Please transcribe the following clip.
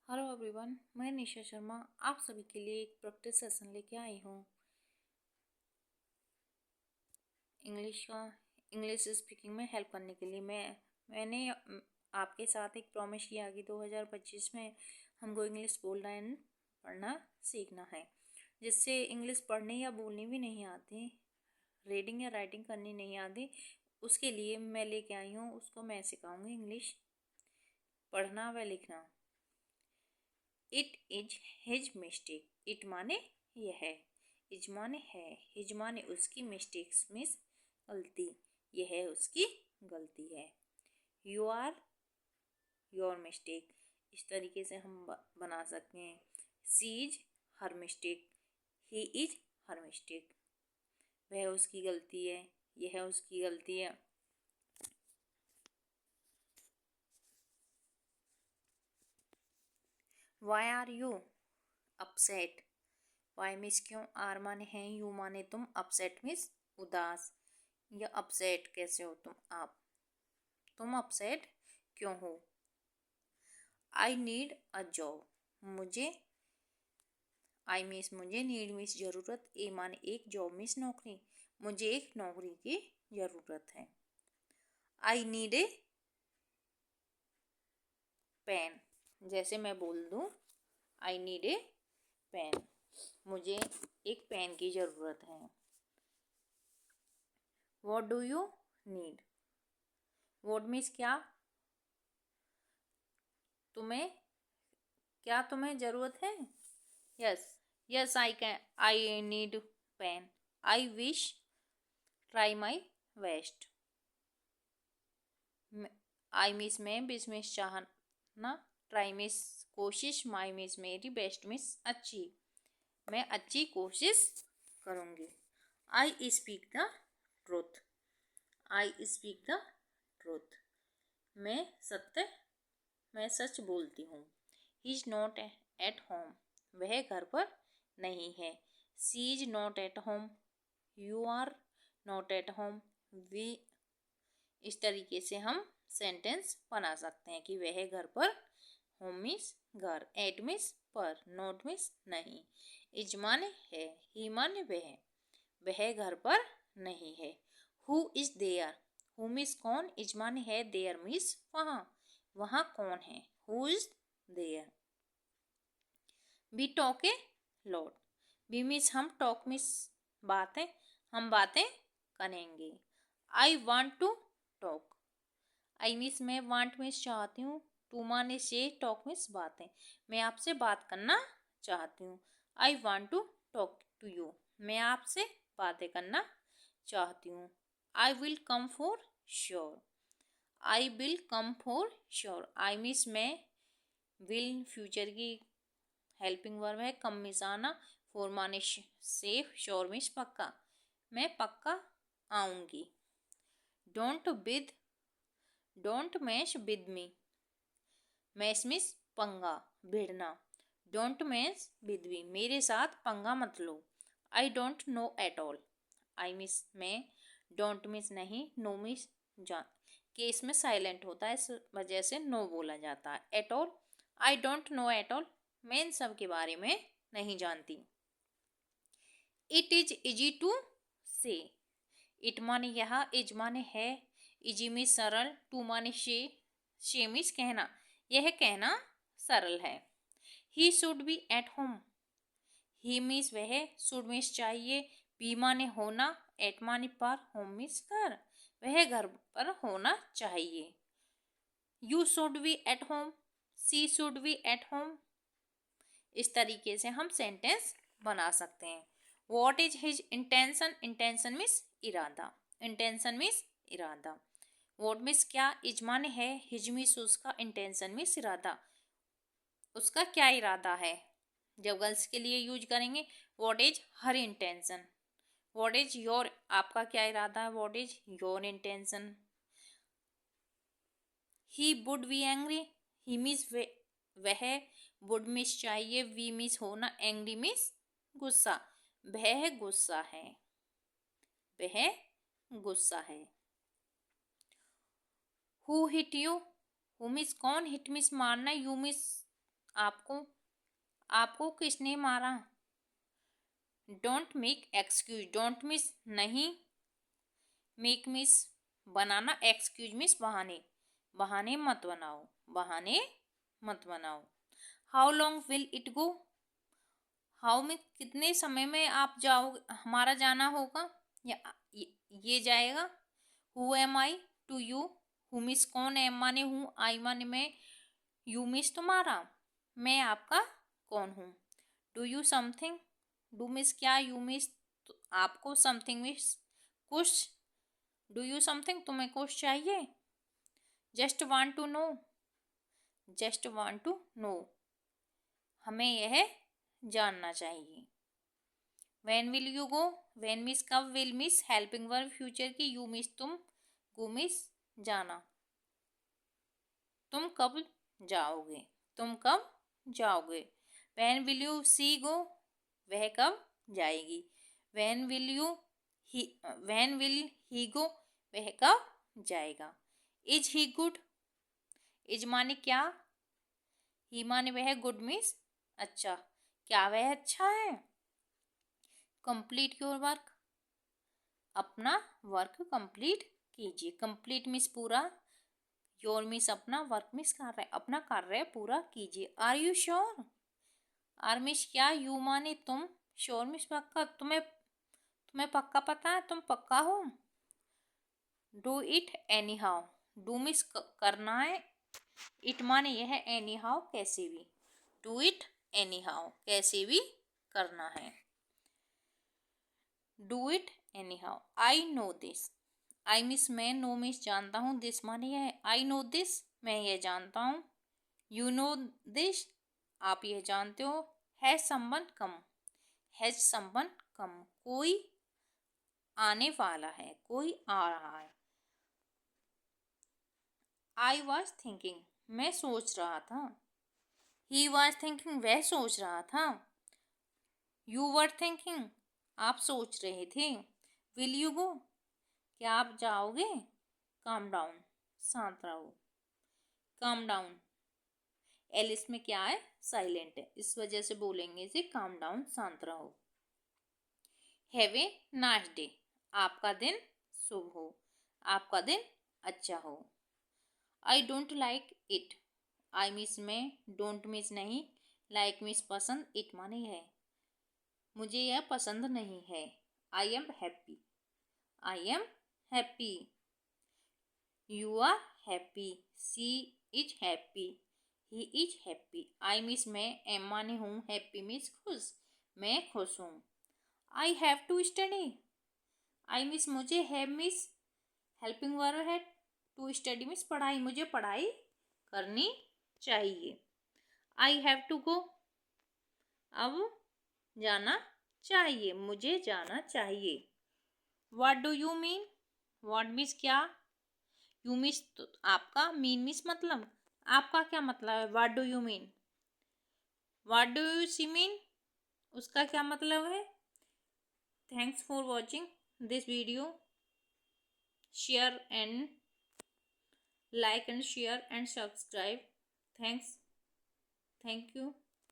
Hello everyone, मैं निशा शर्मा आप सभी के लिए एक प्रैक्टिस सेशन लेके आई हूँ। इंग्लिश स्पीकिंग में हेल्प करने के लिए मैंने आपके साथ एक प्रॉमिस किया कि 2025 में हमको इंग्लिश बोलना एंड पढ़ना सीखना है, जिससे इंग्लिश पढ़ने या बोलनी भी नहीं आती, रीडिंग या राइटिंग करनी नहीं आती। उसके लिए मैं लेके आई हूँ, उसको मैं सिखाऊंगी इंग्लिश पढ़ना व लिखना। It is his mistake. It माने यह है, इज माने है, हिज माने उसकी, मिस्टेक्स मीन्स गलती, यह उसकी गलती है। यू आर योर मिस्टेक, इस तरीके से हम बना सकते हैं। She is her mistake, he is her mistake, वह उसकी गलती है, यह उसकी गलती है। Why are you upset. Why means क्यों, आर माने हैं, यू माने तुम, अपसेट मीन्स उदास। या अपसेट कैसे हो तुम अपसेट क्यों हो। आई नीड अ जॉब, मुझे, आई मीन्स मुझे, नीड मीन्स जरूरत, ए माने एक, जॉब मीन्स नौकरी, मुझे एक नौकरी की जरूरत है। आई नीड ए पेन, जैसे मैं बोल दूं आई नीड ए पेन, मुझे एक पेन की जरूरत है। What do you need, what means क्या, तुम्हें जरूरत है। Yes, yes I need pen, I wish, try my best. I means में, बिस मिस चाहना, ट्राई मिस कोशिश, माई मिस मेरी, बेस्ट मिस अच्छी, मैं अच्छी कोशिश करूँगी। I speak the truth, I speak the truth, मैं सत्य, मैं सच बोलती हूँ। He is not at home, वह घर पर नहीं है। She is not at home, you are not at home, we, इस तरीके से हम सेंटेंस बना सकते हैं कि वह घर पर, होम मीन्स घर, एट मीन्स पर, नॉट मीन्स नहीं, इज माने है, ही माने वह घर पर नहीं है। Who is there, who means कौन, इज माने है, देयर मीन्स वहाँ, वहाँ कौन है, who is there. We talk a lot, we means हम, टॉक मीन्स बातें, हम बातें करेंगे। I want to talk, I means मैं, वांट मीन्स चाहती हूँ, टू माने से, टॉक मीन्स बातें, मैं आपसे बात करना चाहती हूँ। I want to talk to you, मैं आपसे बातें करना चाहती हूँ। I will come for sure, I will come for sure, I means मैं, विल फ्यूचर की हेल्पिंग वर्ब है, कम मीन्स आना, फॉर माने सेफ, श्योर मीन्स पक्का, मैं पक्का आऊँगी। Don't with, don't mess with me, mess means पंगा, भिड़ना, डोंट मैश विद मी, मेरे साथ पंगा मत लो। I don't know at all, I means मैं, डोंट मीन्स नहीं, नो मीन्स जान, केस में साइलेंट होता है, इस वजह से नो बोला जाता है। At all, I don't know at all, मैं इन सब के बारे में नहीं जानती। इट इज इजी टू से, इट माने यह, इज माने है, इजी में सरल, टू माने शे मीन्स कहना, यह कहना सरल है। He should be at home, he means वह, शुड मीन्स चाहिए, बी माने होना, एट माने पर, होम मीन्स घर, वह घर पर होना चाहिए। You should be at home, she should be at home, इस तरीके से हम सेंटेंस बना सकते हैं। What is his intention, intention means इरादा, इंटेंशन मीन्स इरादा। वॉट मीन्स क्या, इज माने है, हिज मीन्स उसका, इंटेंशन मीन्स इरादा, उसका क्या इरादा है। जब गर्ल्स के लिए यूज करेंगे, what is her intention, what is your, आपका क्या इरादा है, what is your intention. He would be angry, he means वह, वुड मीन्स चाहिए, वी मीन्स होना, एंग्री मीन्स गुस्सा, वह गुस्सा है, वह गुस्सा है। Who hit you, who means कौन, हिट मीन्स मारना, यू मीन्स आपको आपको किसने मारा? Don't make excuse, don't means नहीं, मेक मिस बनाना, एक्सक्यूज मिस बहाने, बहाने मत बनाओ, बहाने मत बनाओ। How long will it go? How में कितने समय में आप जाओगे, हमारा जाना होगा या ये जाएगा। Who am I to you, who means कौन, एम माने हूँ, आई माने मैं, यू मिस तुम्हारा, मैं आपका कौन हूँ। Do you something, do miss क्या, यू मिस आपको, समथिंग मिस कुछ, डू यू समथिंग तुम्हें कुछ चाहिए। Just want to know, just want to know हमें यह जानना चाहिए। When will you go, when miss कब, will miss helping verb future की, यू मिस तुम, गो मिस जाना। तुम कब जाओगे, तुम कब जाओगे। When will you she go, वह कब जाएगी। When will you he, when will he go, वह कब जाएगा। इज ही गुड, इज माने क्या, ही माने वह, गुड मीन्स अच्छा, क्या वह अच्छा है। कंप्लीट योर वर्क, अपना वर्क कंप्लीट कीजिए, कंप्लीट मीन्स पूरा, योर मीन्स अपना, वर्क मीन्स कार्य, अपना कार्य पूरा कीजिए। Are you sure, are means क्या, यू माने तुम, श्योर मीन्स पक्का, तुम्हें तुम्हें पक्का पता है, तुम पक्का हो। Do it any how, do means करना है, इट माने यह, एनी हाउ कैसे भी, डू इट एनी हाउ कैसे भी करना है। Do it any how, I know this, I means मैं, नो मिस जानता हूँ, दिस माने यह, आई नो दिस मैं यह जानता हूँ, यू नो दिस आप यह जानते हो, has someone come, has someone come कोई आने वाला है, कोई आ रहा है। आई वॉज थिंकिंग मैं सोच रहा था, ही वॉज थिंकिंग वह सोच रहा था, यू वर थिंकिंग आप सोच रहे थे, विल यू गो क्या आप जाओगे, काम डाउन शांत रहो, काम डाउन एल इसमें क्या है, साइलेंट है, इस वजह से बोलेंगे इसे काम डाउन शांत रहो। हैव ए नाइस डे आपका दिन शुभ हो, आपका दिन अच्छा हो। I don't like it, I means में, डोंट मिस नहीं, लाइक मिस पसंद, इट माने है, मुझे यह पसंद नहीं है। I am happy, I am happy, you are happy, she is happy, he is happy. I means मैं, एम माने हूँ, हैप्पी मिस खुश, मैं खुश हूँ। I have to study, I means मुझे, हैव मिस हेल्पिंग वर्ब है, टू स्टडी मिस पढ़ाई, मुझे पढ़ाई करनी चाहिए। आई हैव टू गो अब जाना चाहिए, मुझे जाना चाहिए। What do you mean, what means क्या, यू मीन्स तो आपका, मीन मीन्स मतलब, आपका क्या मतलब है। What do you mean, what do you see mean उसका क्या मतलब है। Thanks for watching this video, share and like and share and subscribe, thanks, thank you।